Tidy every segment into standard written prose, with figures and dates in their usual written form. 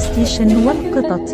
ستيشن والقطط.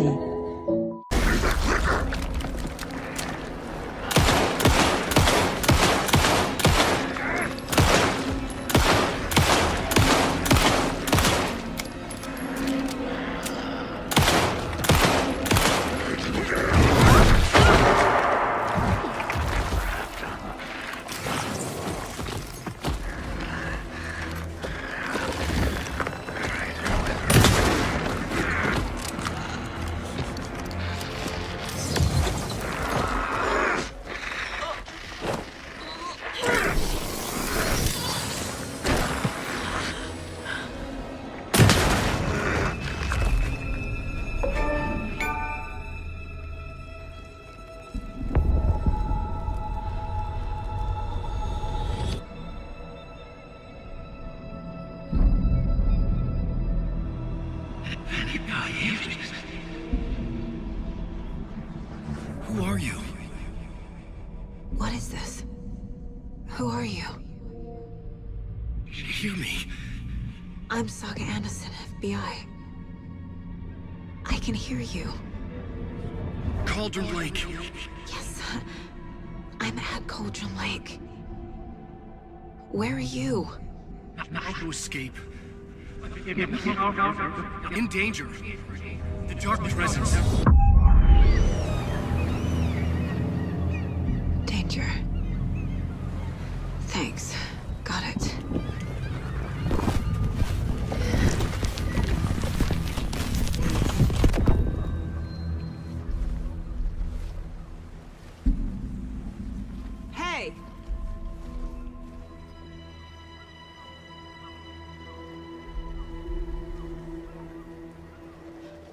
Who are you? What is this? Who are you? Hear me. I'm Saga Anderson, FBI. I can hear you. Cauldron Lake. Yes, I'm at Cauldron Lake. Where are you? Not to escape. In danger. The Dark Presence. Danger. Thanks. Got it. Hey!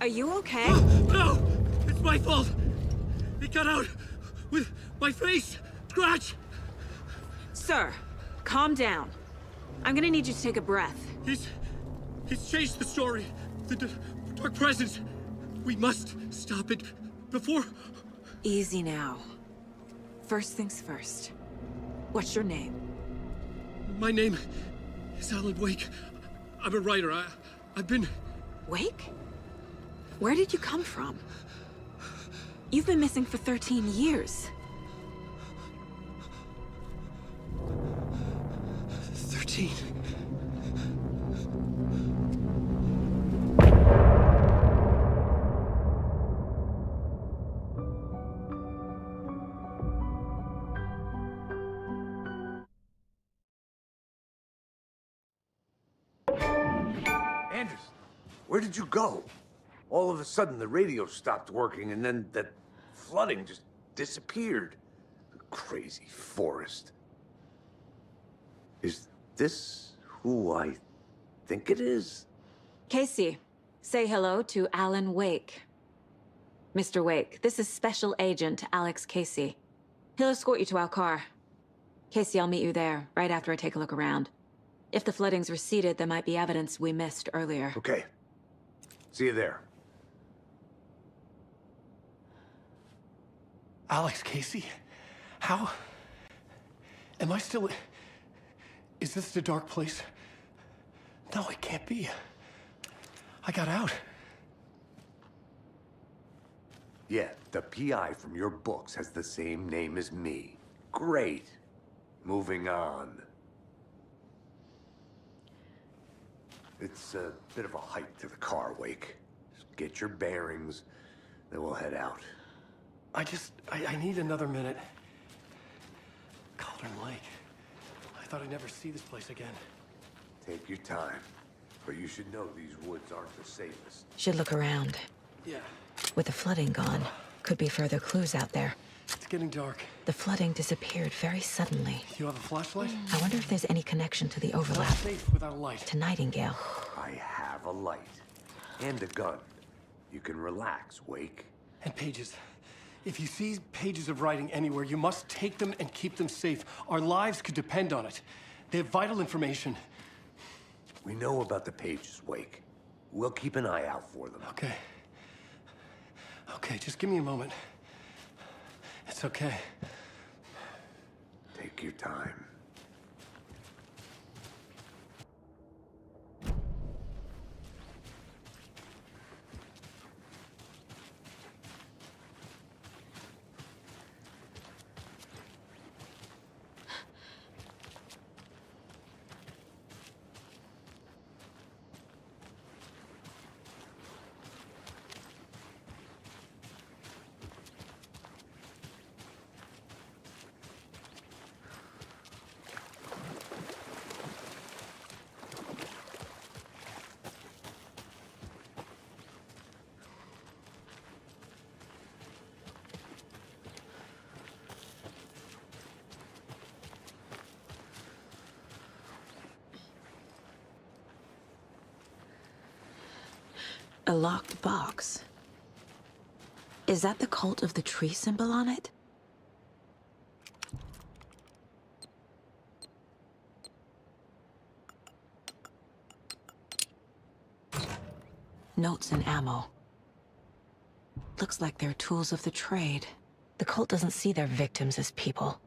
Are you okay? No! It's my fault! It got out with my face! Scratch! Sir, calm down. I'm gonna need you to take a breath. He's changed the story. The Dark Presence. We must stop it before... Easy now. First things first. What's your name? My name is Alan Wake. I'm a writer. I've been... Wake? Where did you come from? You've been missing for 13 years. 13. Anderson, where did you go? All of a sudden, the radio stopped working, and then that flooding just disappeared. The crazy forest. Is this who I think it is? Casey, say hello to Alan Wake. Mr. Wake, this is Special Agent Alex Casey. He'll escort you to our car. Casey, I'll meet you there, right after I take a look around. If the flooding's receded, there might be evidence we missed earlier. Okay. See you there. Alex Casey? How? Am I still... Is this the dark place? No, it can't be. I got out. Yeah, the PI from your books has the same name as me. Great. Moving on. It's a bit of a hike to the car, Wake. Just get your bearings, then we'll head out. I need another minute. Cauldron Lake. I thought I'd never see this place again. Take your time. But you should know these woods aren't the safest. Should look around. Yeah, With the flooding gone, could be further clues out there. it's getting dark. The flooding disappeared very suddenly. You have a flashlight? I wonder if there's any connection to the Not overlap safe without a light. to Nightingale. I have a light. And a gun. You can relax, Wake. And pages. If you see pages of writing anywhere, you must take them and keep them safe. Our lives could depend on it. They have vital information. We know about the pages, Wake. We'll keep an eye out for them. Okay. Okay, just give me a moment. It's okay. Take your time. A locked box. Is that the cult of the tree symbol on it? Notes and ammo. Looks like they're tools of the trade. The cult doesn't see their victims as people.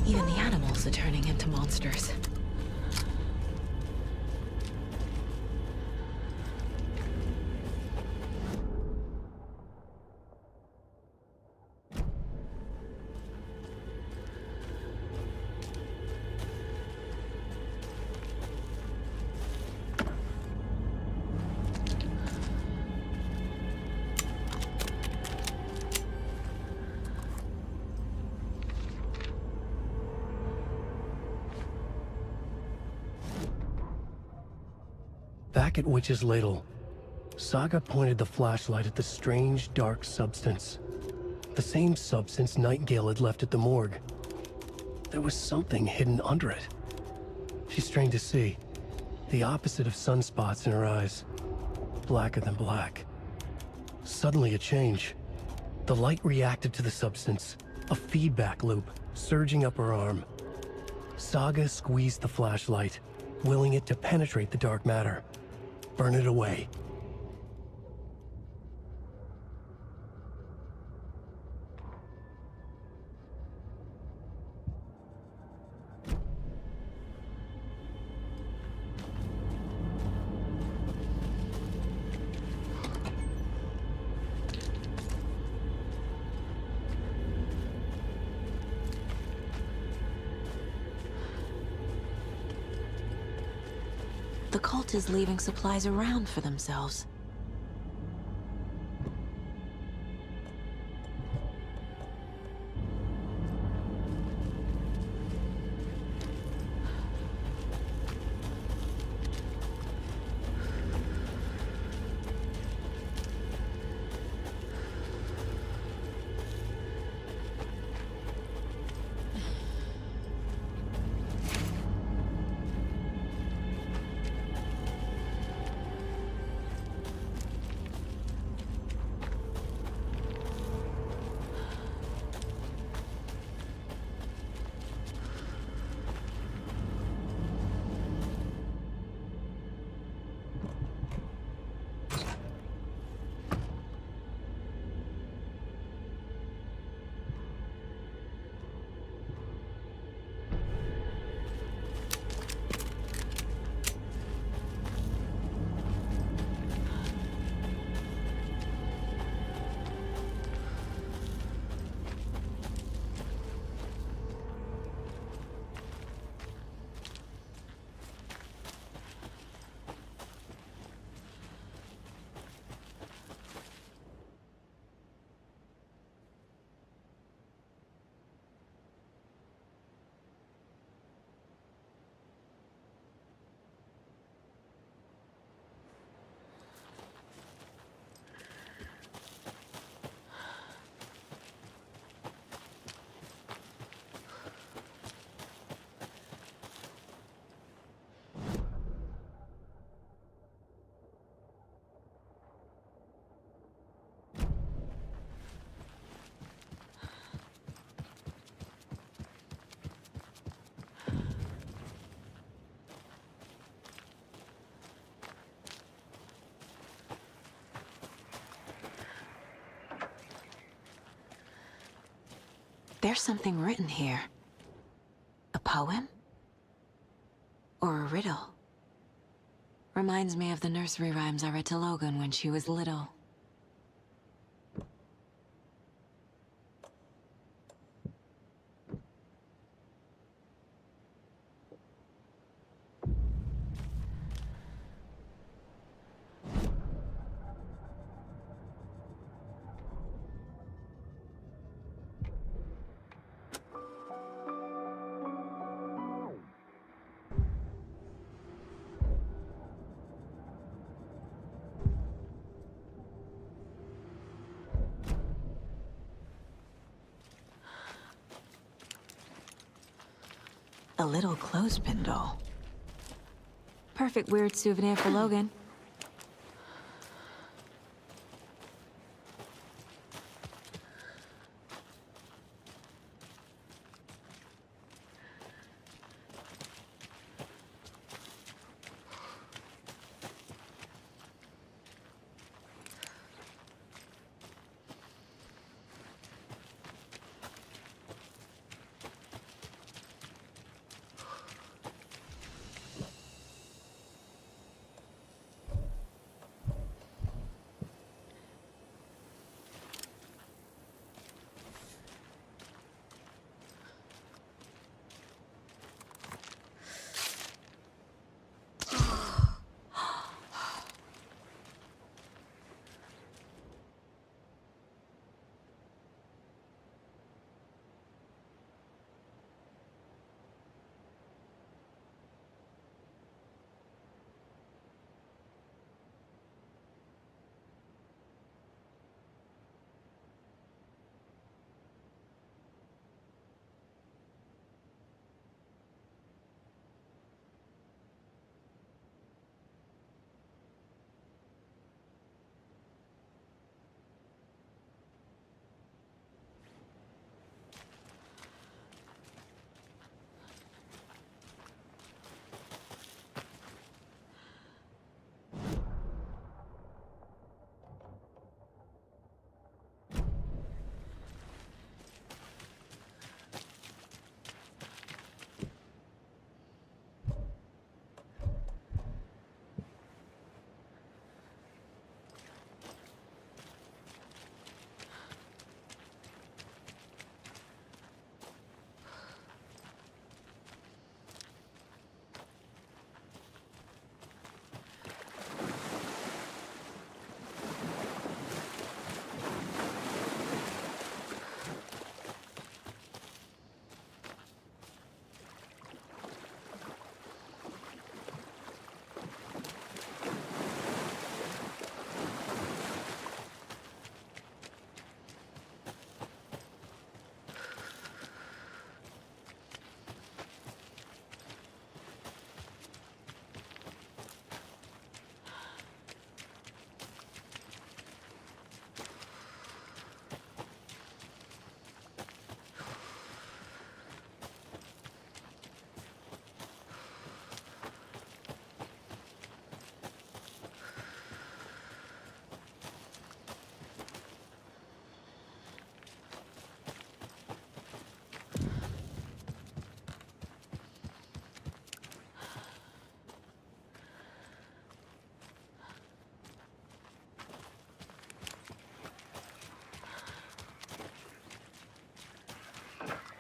Even the animals are turning into monsters. Back at Witch's Ladle, Saga pointed the flashlight at the strange, dark substance. The same substance Nightingale had left at the morgue. There was something hidden under it. She strained to see. The opposite of sunspots in her eyes. Blacker than black. Suddenly a change. The light reacted to the substance. A feedback loop, surging up her arm. Saga squeezed the flashlight, willing it to penetrate the dark matter. Burn it away. The cult is leaving supplies around for themselves. There's something written here. A poem? Or a riddle? Reminds me of the nursery rhymes I read to Logan when she was little. A little clothespin doll. Perfect weird souvenir for Logan.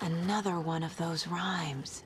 Another one of those rhymes.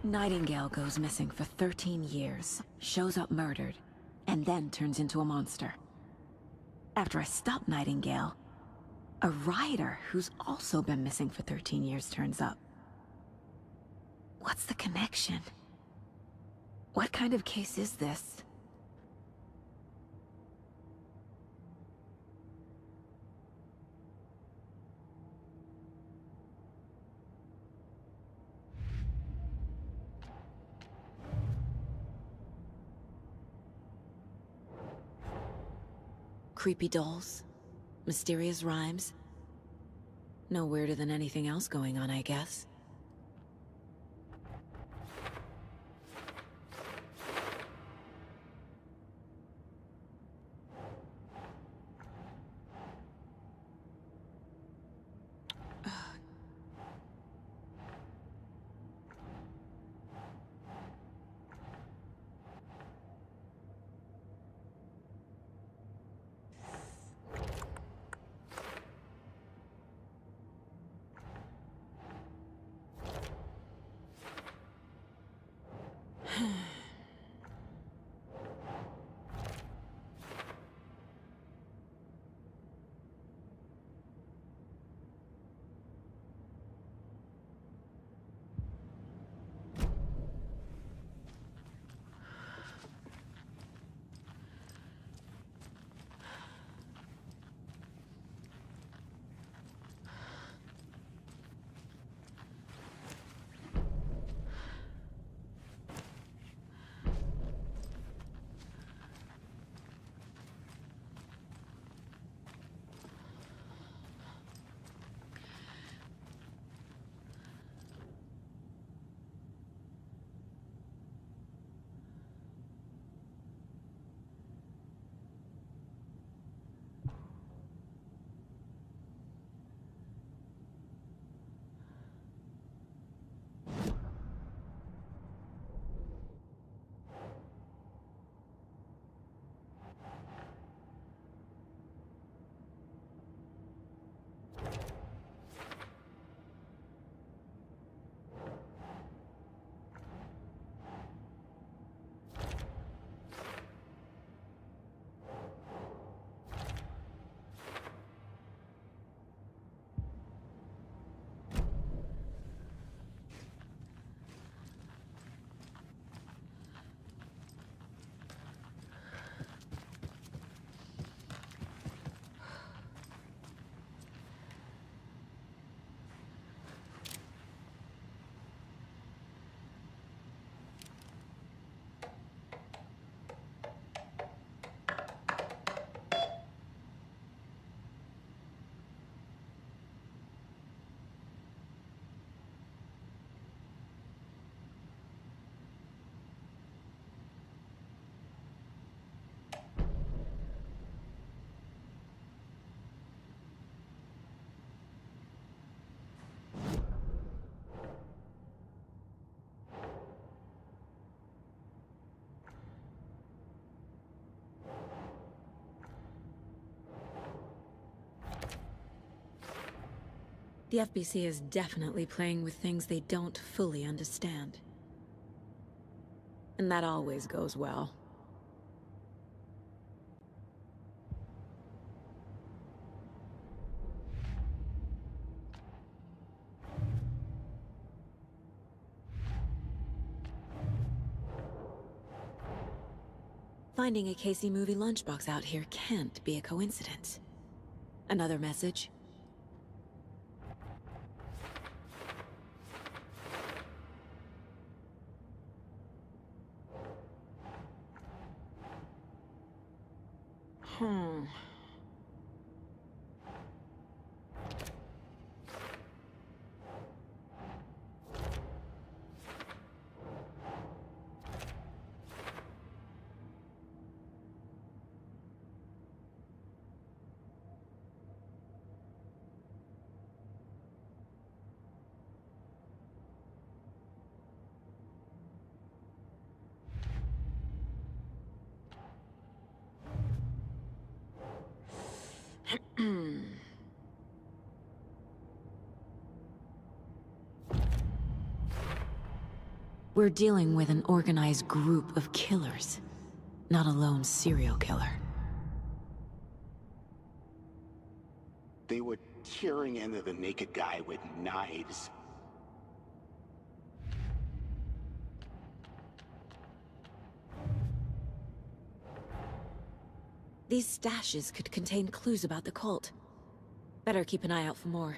Nightingale goes missing for 13 years, shows up murdered, and then turns into a monster. After I stop Nightingale, a rider who's also been missing for 13 years turns up. What's the connection? What kind of case is this? Creepy dolls, mysterious rhymes. No weirder than anything else going on, I guess. The FBC is definitely playing with things they don't fully understand. And that always goes well. Finding a Casey movie lunchbox out here can't be a coincidence. Another message? We're dealing with an organized group of killers, not a lone serial killer. They were tearing into the naked guy with knives. These stashes could contain clues about the cult. Better keep an eye out for more.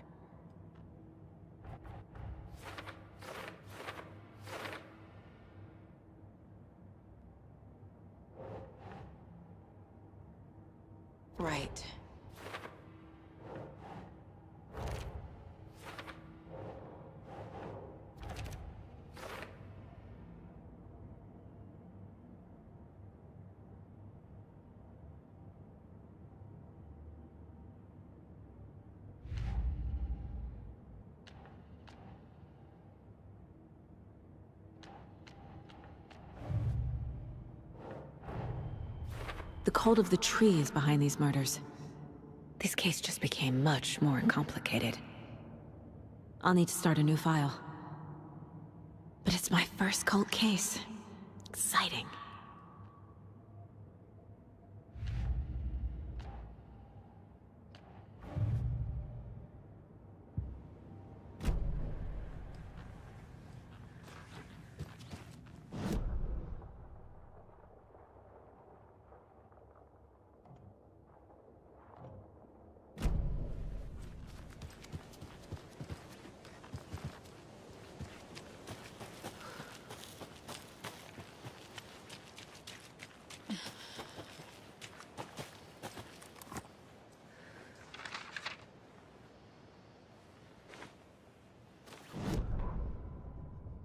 Right. The cult of the tree is behind these murders. This case just became much more complicated. I'll need to start a new file. But it's my first cult case. Exciting.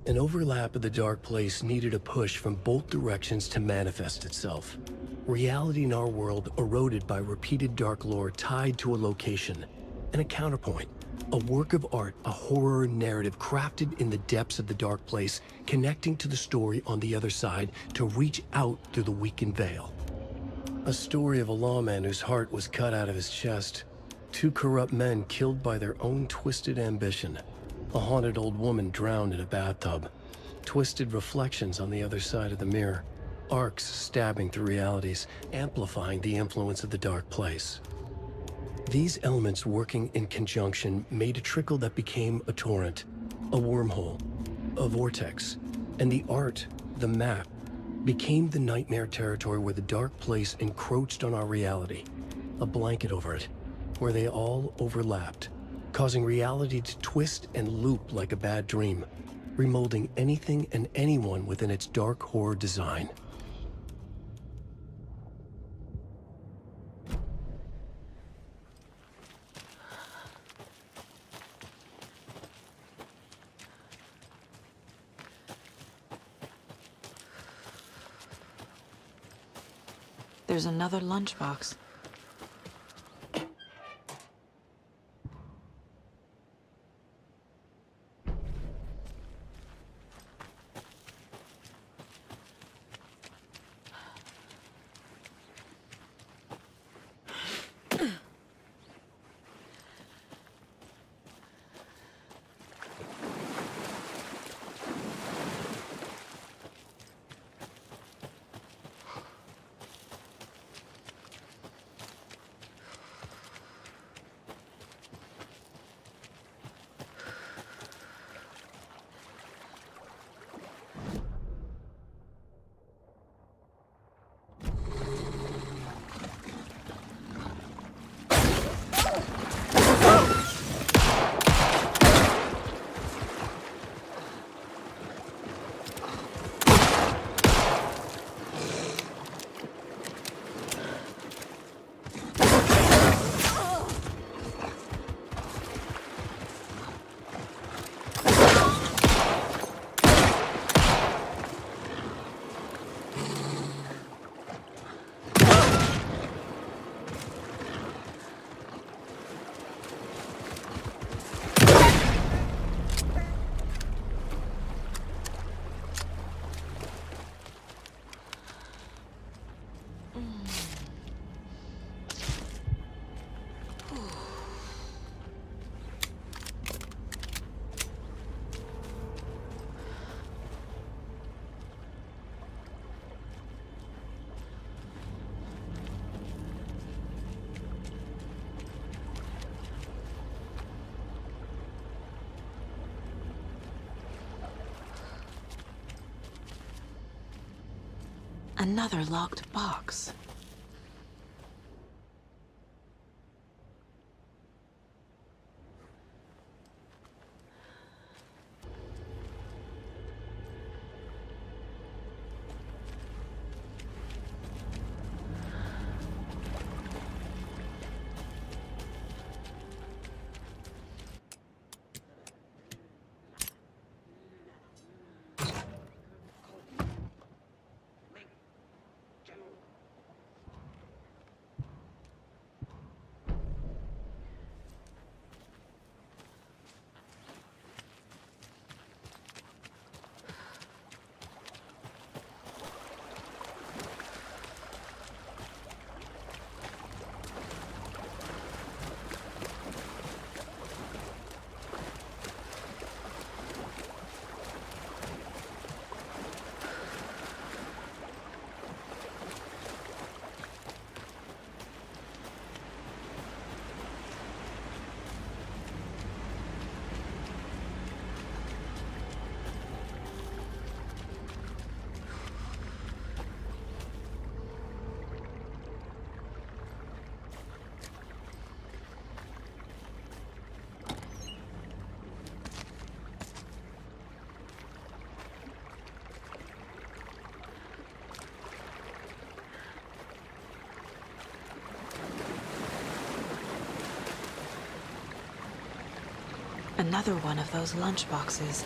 An overlap of the dark place needed a push from both directions to manifest itself. Reality in our world eroded by repeated dark lore tied to a location. And a counterpoint, a work of art, a horror narrative crafted in the depths of the dark place, connecting to the story on the other side to reach out through the weakened veil. A story of a lawman whose heart was cut out of his chest. Two corrupt men killed by their own twisted ambition. A haunted old woman drowned in a bathtub. Twisted reflections on the other side of the mirror. Arcs stabbing through realities, amplifying the influence of the dark place. These elements working in conjunction made a trickle that became a torrent, a wormhole, a vortex, and the art, the map, became the nightmare territory where the dark place encroached on our reality, a blanket over it, where they all overlapped, causing reality to twist and loop like a bad dream, remolding anything and anyone within its dark horror design. There's another lunchbox. Another locked box. Another one of those lunch boxes.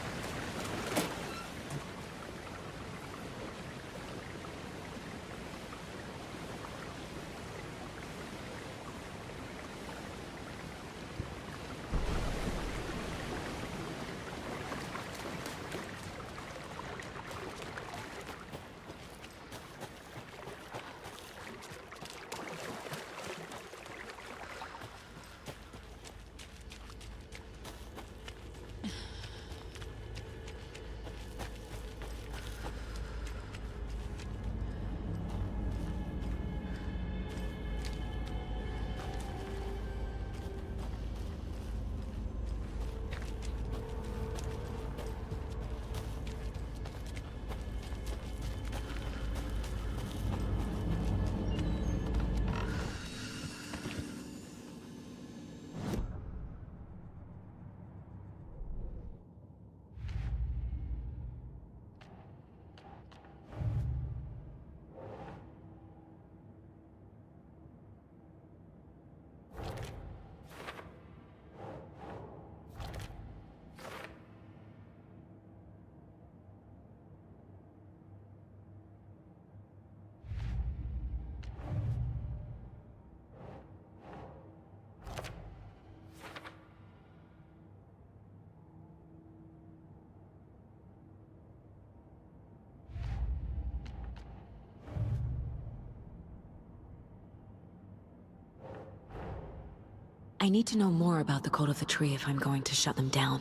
I need to know more about the Code of the Tree if I'm going to shut them down.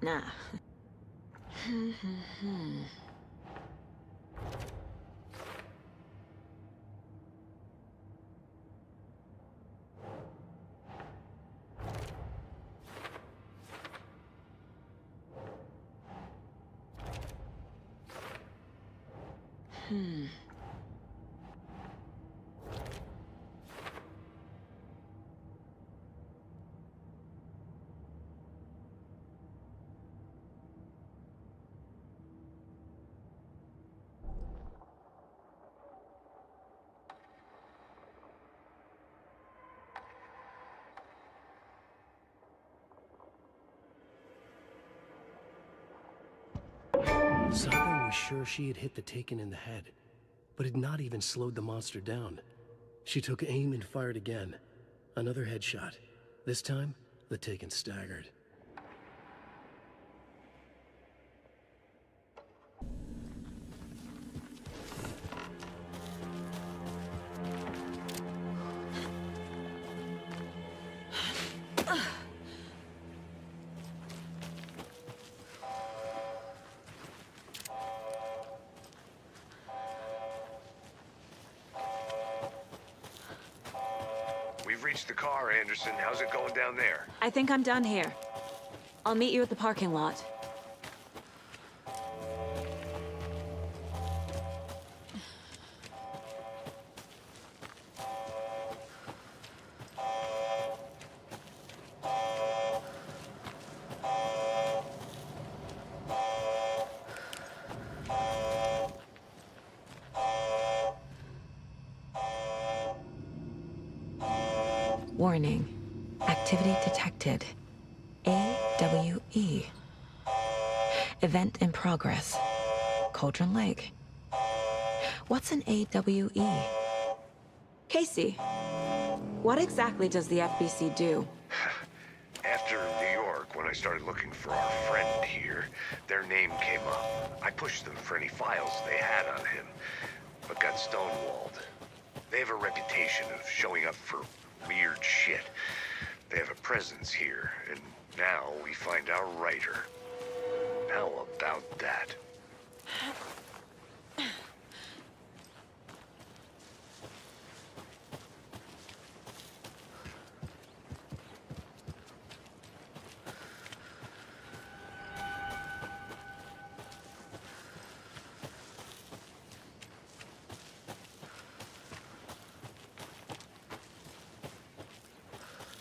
Nah. Saga was sure she had hit the Taken in the head, but had not even slowed the monster down. She took aim and fired again. Another headshot. This time, the Taken staggered. We've reached the car, Anderson. How's it going down there? I think I'm done here. I'll meet you at the parking lot. Warning. Activity detected. AWE. Event in progress. Cauldron Lake. What's an AWE? Casey, what exactly does the FBC do? After New York, when I started looking for our friend here, their name came up. I pushed them for any files they had on him, but got stonewalled. They have a reputation of showing up for weird shit. They have a presence here, and now we find our writer. How about that?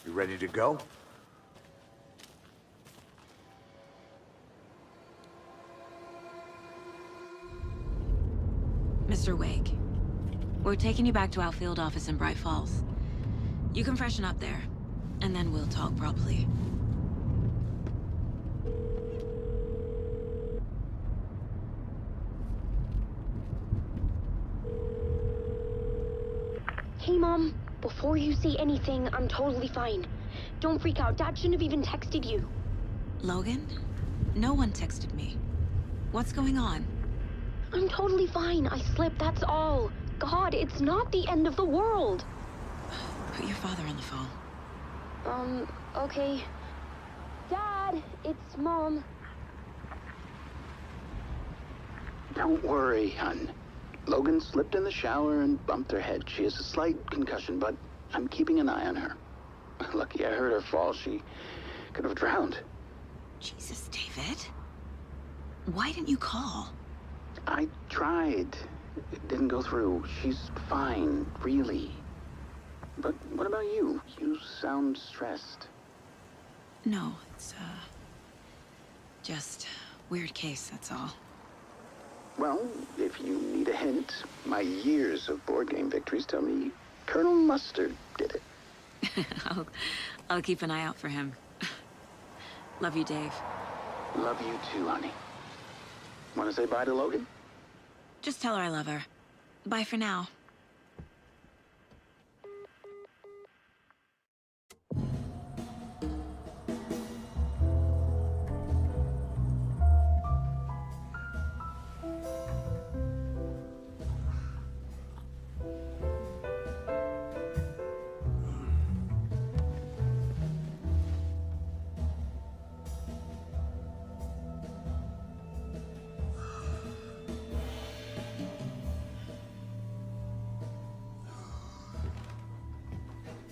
You ready to go? Mr. Wake, we're taking you back to our field office in Bright Falls. You can freshen up there, and then we'll talk properly. Hey, Mom. Before you say anything, I'm totally fine. Don't freak out. Dad shouldn't have even texted you. Logan? No one texted me. What's going on? I'm totally fine. I slipped, that's all. God, it's not the end of the world. Put your father on the phone. Okay. Dad, it's Mom. Don't worry, hon. Logan slipped in the shower and bumped her head. She has a slight concussion, but I'm keeping an eye on her. Lucky I heard her fall. She could have drowned. Jesus, David. Why didn't you call? I tried. It didn't go through. She's fine, really. But what about you? You sound stressed. No, it's, just weird case, that's all. Well, if you need a hint, my years of board game victories tell me Colonel Mustard did it. I'll keep an eye out for him. Love you, Dave. Love you too, honey. Want to say bye to Logan? Just tell her I love her. Bye for now.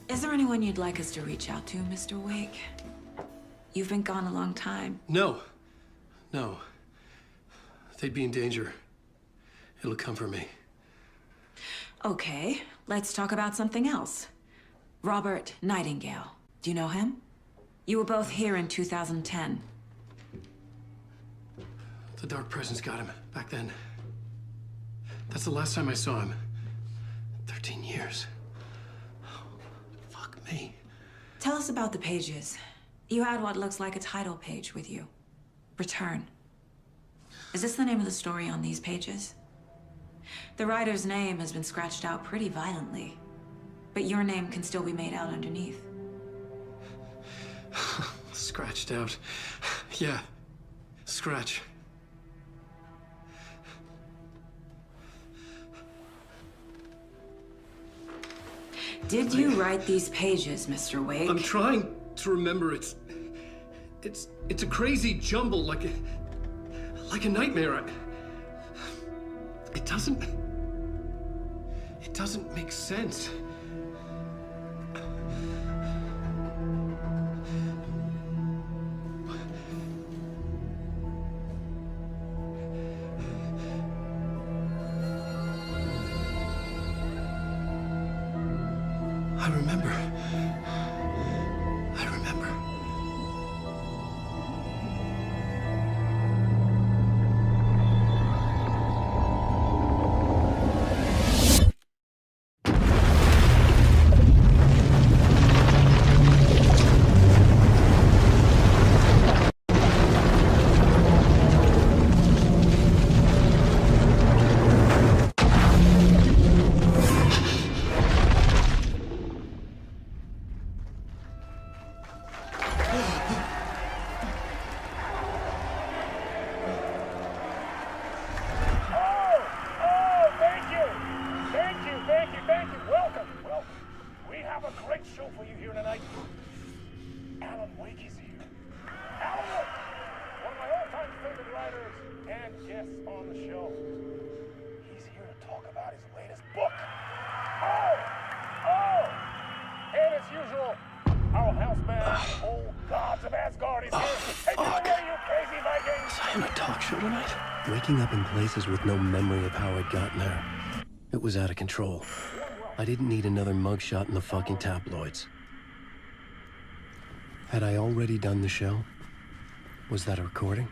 Is there anyone you'd like us to reach out to, Mr. Wake? You've been gone a long time. No. No. They'd be in danger. It'll come for me. Okay, let's talk about something else. Robert Nightingale. Do you know him? You were both here in 2010. The Dark Presence got him back then. That's the last time I saw him. 13 years. Fuck me. Tell us about the pages. You had what looks like a title page with you. Return. Is this the name of the story on these pages? The writer's name has been scratched out pretty violently, but your name can still be made out underneath. Scratched out. Yeah. Scratch. Did you write these pages, Mr. Wake? I'm trying to remember it's a crazy jumble, like a nightmare. It doesn't make sense. I remember. Alan Wake is here. Alan Wake, one of my all-time favorite writers and guests on the show. He's here to talk about his latest book. And as usual, our houseman, old gods of Asgard, is here. Take it away, you crazy Vikings! Was I on a talk show tonight? Waking up in places with no memory of how I'd gotten there. It was out of control. I didn't need another mugshot in the fucking tabloids. Had I already done the show? Was that a recording?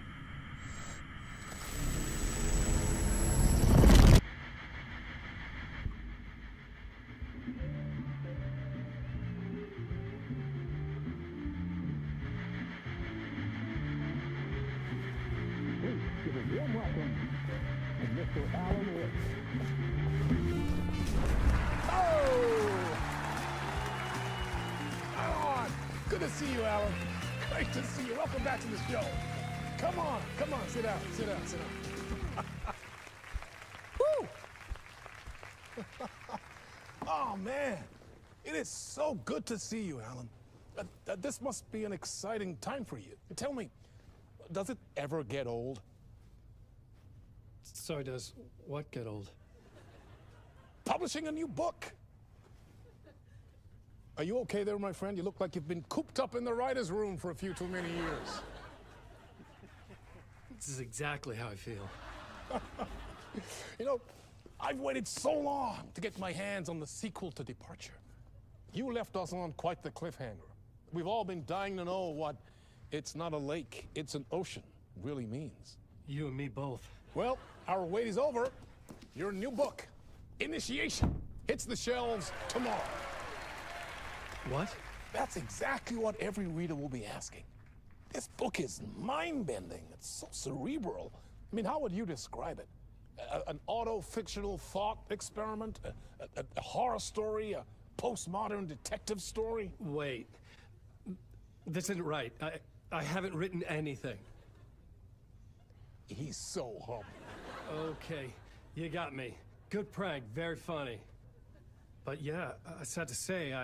Good to see you, Alan. Great to see you. Welcome back to the show. Come on, sit down. Woo! Oh, man. It is so good to see you, Alan. This must be an exciting time for you. Tell me, does it ever get old? Sorry, does what get old? Publishing a new book. Are you okay there, my friend? You look like you've been cooped up in the writer's room for a few too many years. This is exactly how I feel. You know, I've waited so long to get my hands on the sequel to Departure. You left us on quite the cliffhanger. We've all been dying to know what "it's not a lake, it's an ocean" really means. You and me both. Well, our wait is over. Your new book, Initiation, hits the shelves tomorrow. What? That's exactly what every reader will be asking. This book is mind-bending. It's so cerebral. I mean, how would you describe it? An auto-fictional thought experiment? A horror story? A postmodern detective story? Wait. This isn't right. I haven't written anything. He's so humble. Okay, you got me. Good prank, very funny. But yeah, I sad to say,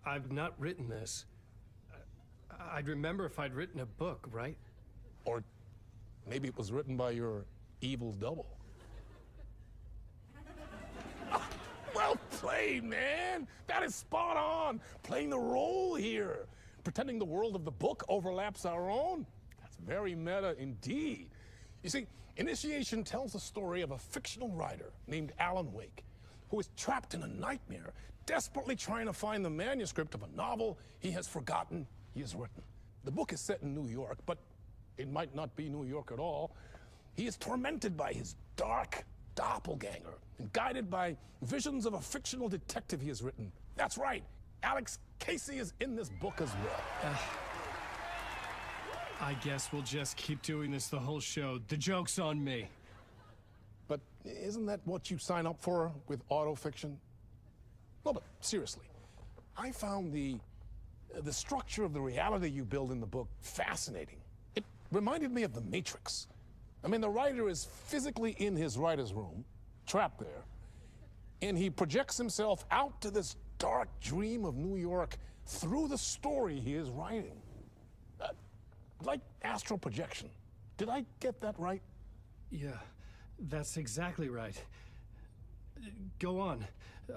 I've not written this. I'd remember if I'd written a book, right? Or maybe it was written by your evil double. Well played, man! That is spot on! Playing the role here. Pretending the world of the book overlaps our own. That's very meta indeed. You see, Initiation tells the story of a fictional writer named Alan Wake, who is trapped in a nightmare, desperately trying to find the manuscript of a novel he has forgotten he has written. The book is set in New York, but it might not be New York at all. He is tormented by his dark doppelganger and guided by visions of a fictional detective he has written. That's right, Alex Casey is in this book as well. I guess we'll just keep doing this the whole show. The joke's on me. But isn't that what you sign up for with autofiction? No, but seriously, I found the structure of the reality you build in the book fascinating. It reminded me of The Matrix. I mean, the writer is physically in his writer's room, trapped there, and he projects himself out to this dark dream of New York through the story he is writing. Like astral projection. Did I get that right? Yeah, that's exactly right. Go on.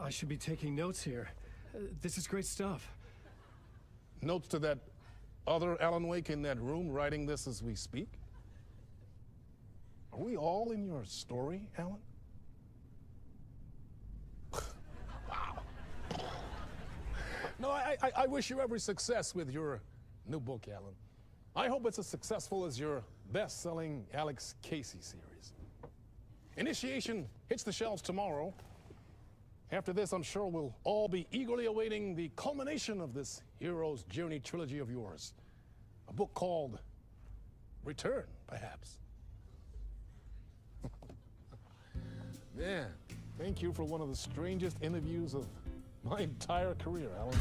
I should be taking notes here. This is great stuff. Notes to that other Alan Wake in that room writing this as we speak? Are we all in your story, Alan? Wow. No, I wish you every success with your new book, Alan. I hope it's as successful as your best-selling Alex Casey series. Initiation hits the shelves tomorrow. After this, I'm sure we'll all be eagerly awaiting the culmination of this hero's journey trilogy of yours. A book called Return, perhaps. Man, thank you for one of the strangest interviews of my entire career, Alan.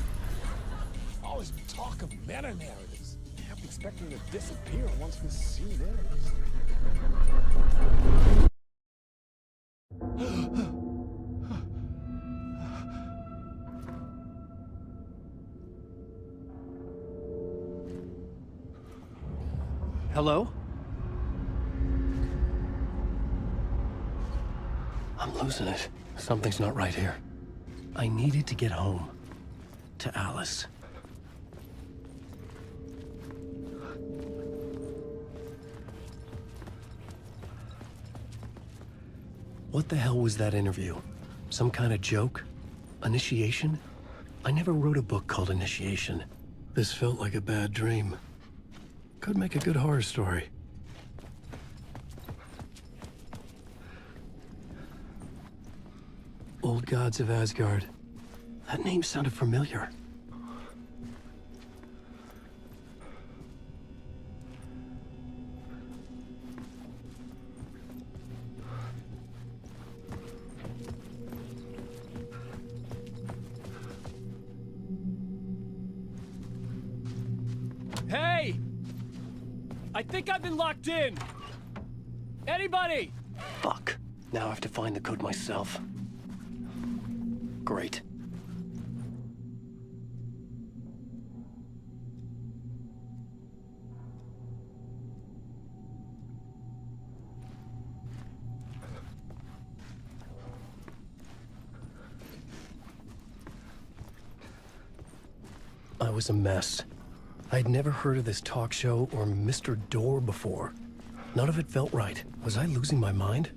All this talk of meta-narratives. I'm expecting to disappear once this scene ends. Hello? I'm losing it. Something's not right here. I needed to get home. To Alice. What the hell was that interview? Some kind of joke? Initiation? I never wrote a book called Initiation. This felt like a bad dream. Could make a good horror story. Old Gods of Asgard. That name sounded familiar. Hey! I think I've been locked in! Anybody? Fuck. Now I have to find the code myself. Great. I was a mess. I'd never heard of this talk show or Mr. Door before. None of it felt right. Was I losing my mind?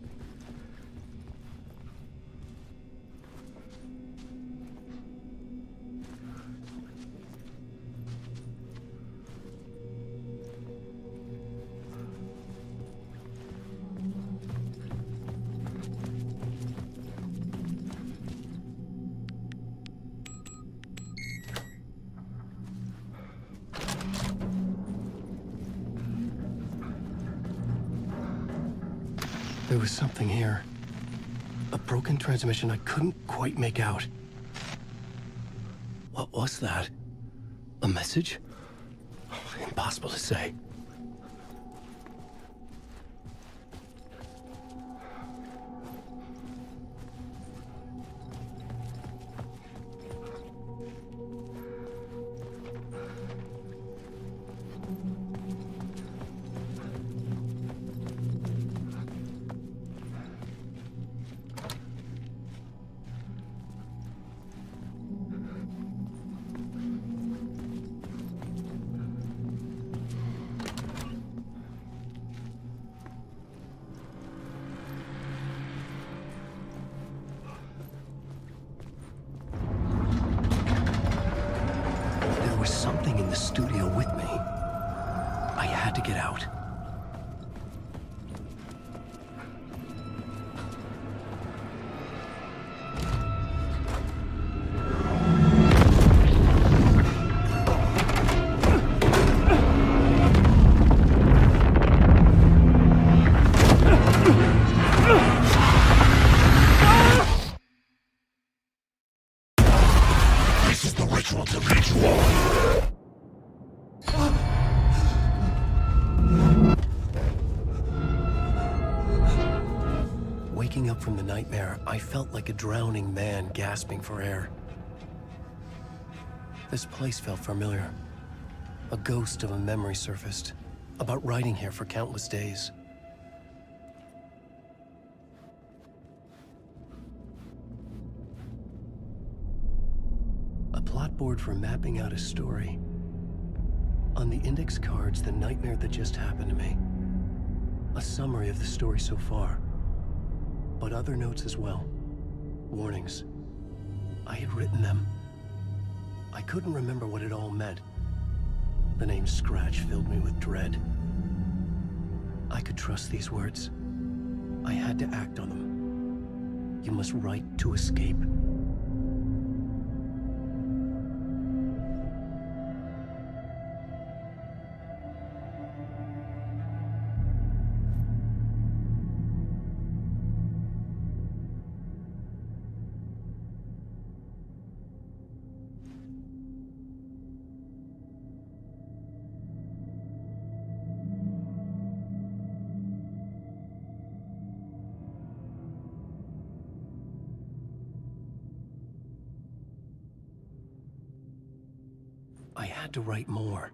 There was something here. A broken transmission I couldn't quite make out. What was that? A message? Impossible to say. Something in the studio with me. I had to get out. This is the ritual to lead you on. Waking up from the nightmare, I felt like a drowning man gasping for air. This place felt familiar. A ghost of a memory surfaced, about riding here for countless days. A plot board for mapping out a story. On the index cards, the nightmare that just happened to me. A summary of the story so far. But other notes as well. Warnings. I had written them. I couldn't remember what it all meant. The name Scratch filled me with dread. I could trust these words. I had to act on them. You must write to escape. I had to write more.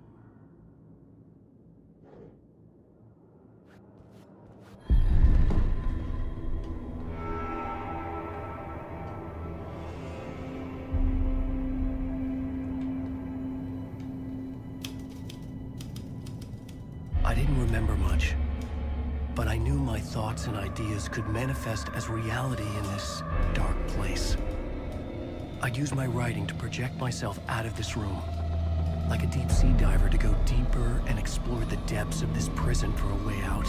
I didn't remember much, but I knew my thoughts and ideas could manifest as reality in this dark place. I'd use my writing to project myself out of this room. Like a deep-sea diver to go deeper and explore the depths of this prison for a way out.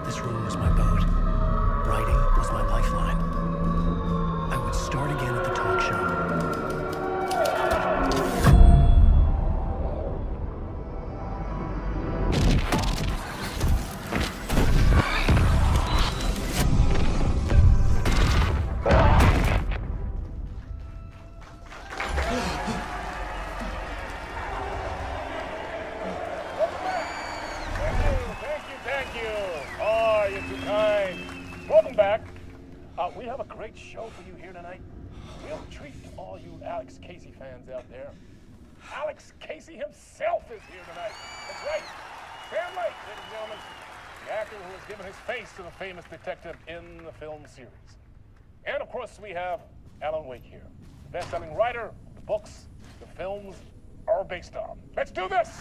This room was my boat. Writing was my lifeline. I would start again at the talk show. We have a great show for you here tonight. Real treat to all you Alex Casey fans out there. Alex Casey himself is here tonight. That's right. Sam Lake, ladies and gentlemen. The actor who has given his face to the famous detective in the film series. And of course, we have Alan Wake here. The best-selling writer, the books, the films are based on. Let's do this!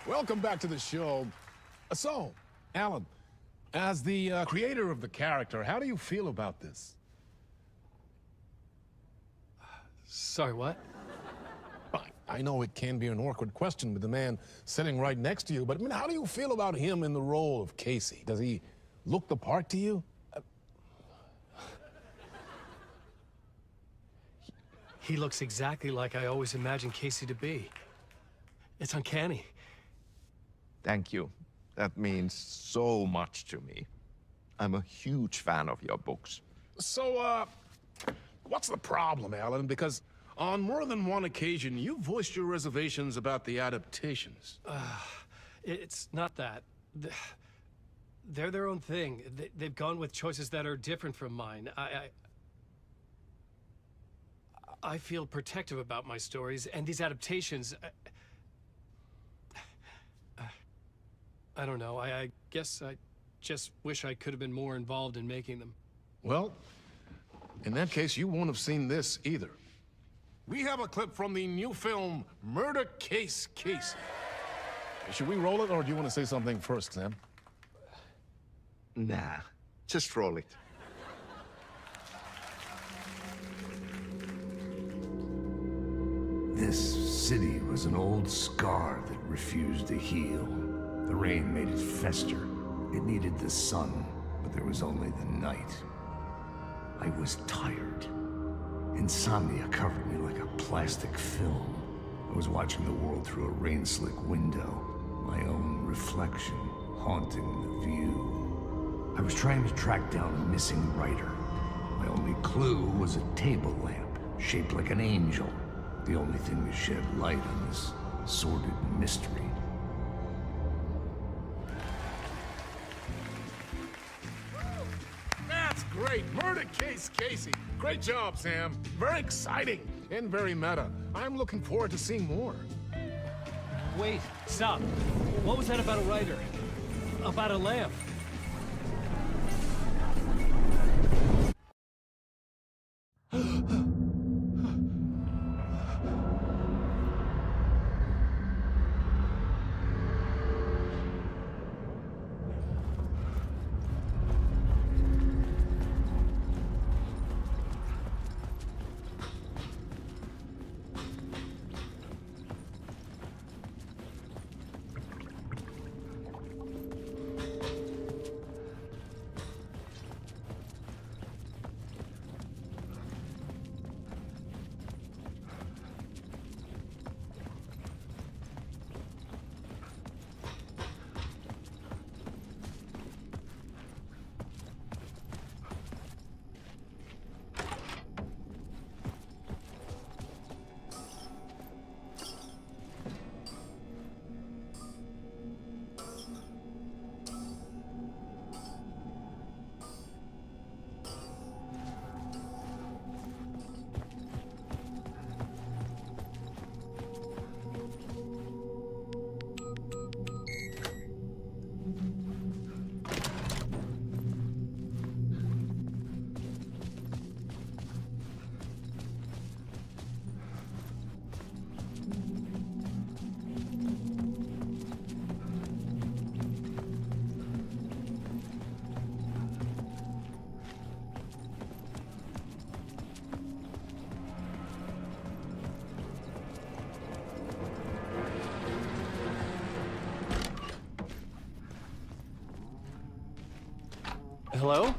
Welcome back to the show. So, Alan, as the creator of the character, how do you feel about this? Sorry, what? I know it can be an awkward question with the man sitting right next to you, but I mean, how do you feel about him in the role of Casey? Does he look the part to you? He looks exactly like I always imagined Casey to be. It's uncanny. Thank you. That means so much to me. I'm a huge fan of your books. So, what's the problem, Alan? Because on more than one occasion, you voiced your reservations about the adaptations. It's not that. They're their own thing. They've gone with choices that are different from mine. I feel protective about my stories, and these adaptations... I don't know. I guess I just wish I could have been more involved in making them. Well, in that case, you won't have seen this either. We have a clip from the new film, Murder Case Casey. Should we roll it, or do you want to say something first, Sam? Nah, just roll it. This city was an old scar that refused to heal. The rain made it fester. It needed the sun, but there was only the night. I was tired. Insomnia covered me like a plastic film. I was watching the world through a rain-slick window, my own reflection haunting the view. I was trying to track down a missing writer. My only clue was a table lamp, shaped like an angel. The only thing to shed light on this sordid mystery. That's great! Murder case, Casey! Great job, Sam. Very exciting and very meta. I'm looking forward to seeing more. Wait, stop. What was that about a writer? About a lamp? Hello?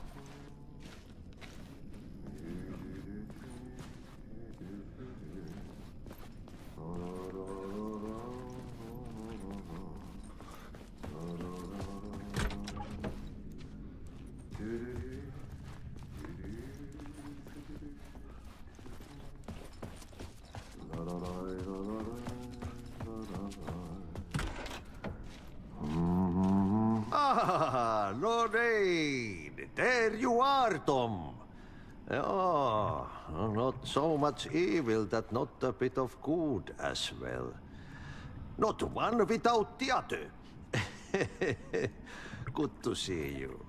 Ah, Lorraine! There you are, Tom. Oh, not so much evil that not a bit of good as well. Not one without the other. Good to see you.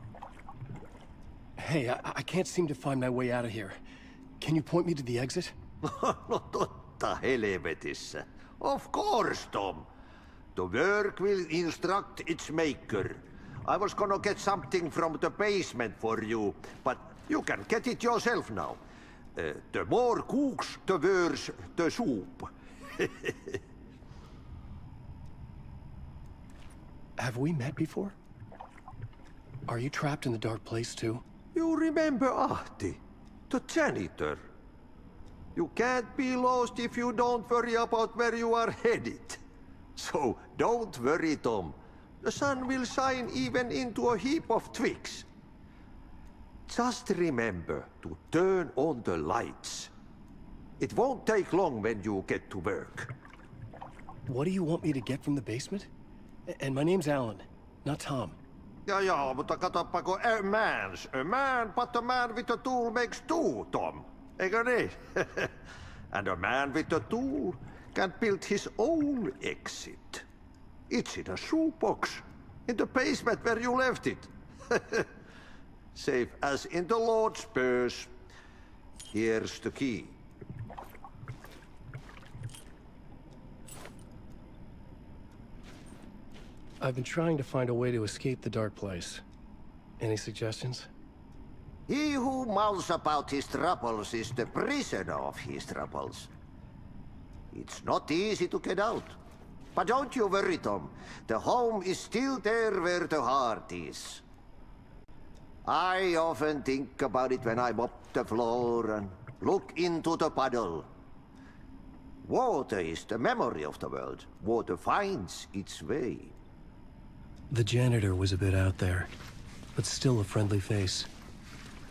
Hey, I can't seem to find my way out of here. Can you point me to the exit? No totta helvetissä. Of course, Tom. The work will instruct its maker. I was gonna get something from the basement for you, but you can get it yourself now. The more cooks, the worse the soup. Have we met before? Are you trapped in the dark place too? You remember Ahti, the janitor. You can't be lost if you don't worry about where you are headed. So don't worry, Tom. The sun will shine even into a heap of twigs. Just remember to turn on the lights. It won't take long when you get to work. What do you want me to get from the basement? And my name's Alan, not Tom. Ja, mutta katoppa kun a man, but a man with a tool makes two, Tom. Eikö niin? And a man with a tool can build his own exit. It's in a shoebox, in the basement where you left it. Safe as in the Lord's purse. Here's the key. I've been trying to find a way to escape the dark place. Any suggestions? He who mouths about his troubles is the prisoner of his troubles. It's not easy to get out. But don't you worry, Tom. The home is still there where the heart is. I often think about it when I mop the floor and look into the puddle. Water is the memory of the world. Water finds its way. The janitor was a bit out there. but still a friendly face.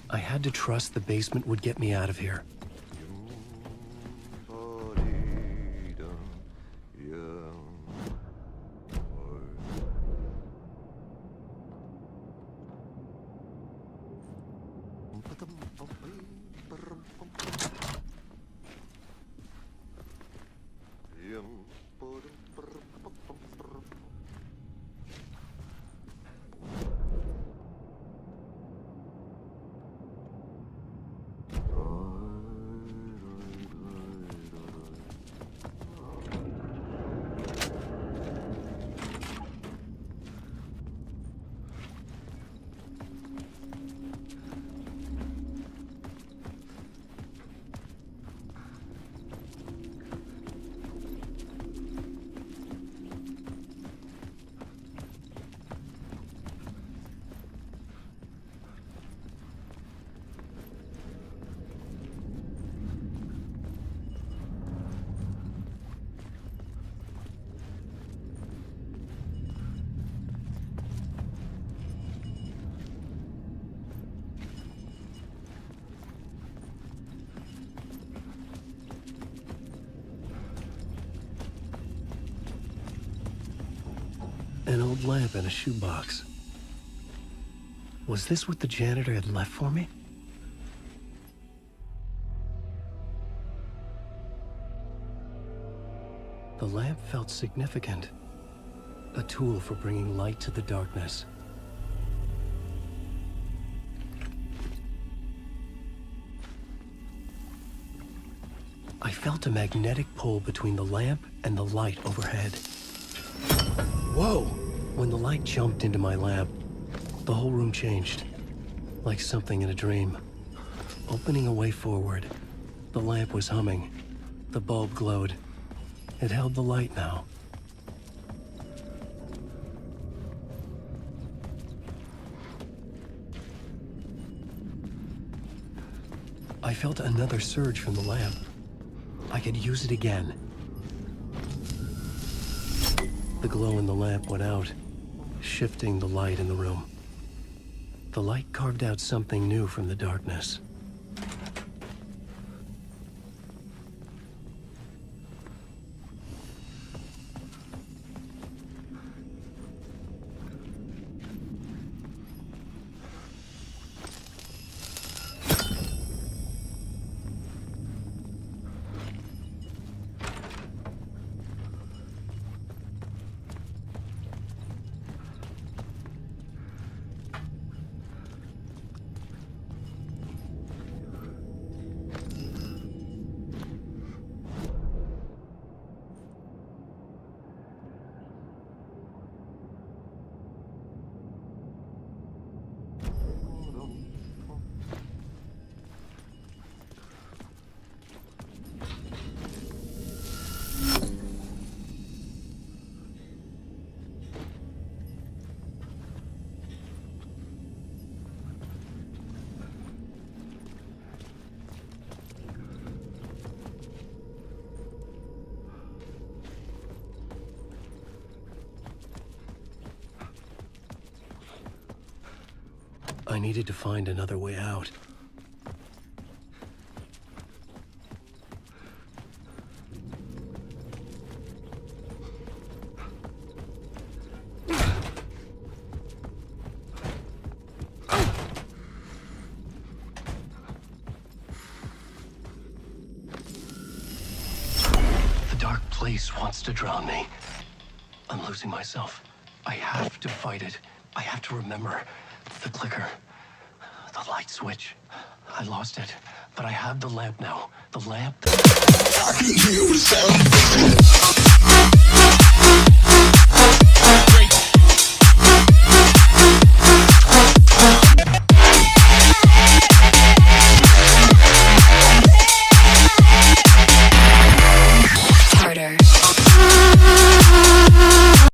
I had to trust the basement would get me out of here. An old lamp in a shoebox. Was this what the janitor had left for me? The lamp felt significant. A tool for bringing light to the darkness. I felt a magnetic pull between the lamp and the light overhead. Whoa! When the light jumped into my lamp, the whole room changed. Like something in a dream. Opening a way forward, the lamp was humming. The bulb glowed. It held the light now. I felt another surge from the lamp. I could use it again. The glow in the lamp went out, shifting the light in the room. The light carved out something new from the darkness. I needed to find another way out. The dark place wants to drown me. I'm losing myself. I have to fight it. I have to remember. The clicker. The light switch. I lost it. But I have the lamp now. The lamp. I can hear the sound